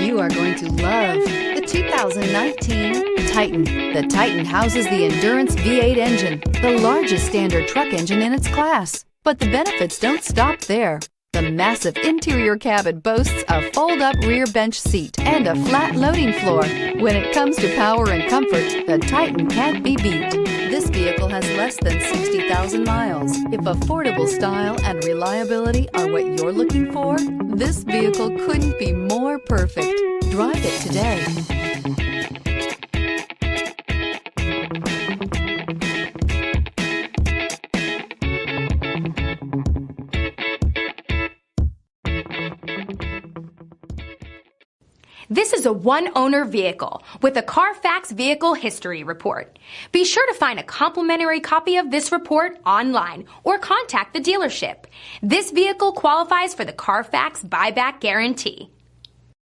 You are going to love the 2019 Titan. The Titan houses the Endurance V8 engine, the largest standard truck engine in its class. But the benefits don't stop there. The massive interior cabin boasts a fold-up rear bench seat and a flat loading floor. When it comes to power and comfort, the Titan can't be beat. This vehicle has less than 60,000 miles. If affordable style and reliability are what you're looking for, this vehicle couldn't be more perfect. Drive it today. This is a one-owner vehicle with a Carfax Vehicle History Report. Be sure to find a complimentary copy of this report online or contact the dealership. This vehicle qualifies for the Carfax Buyback Guarantee.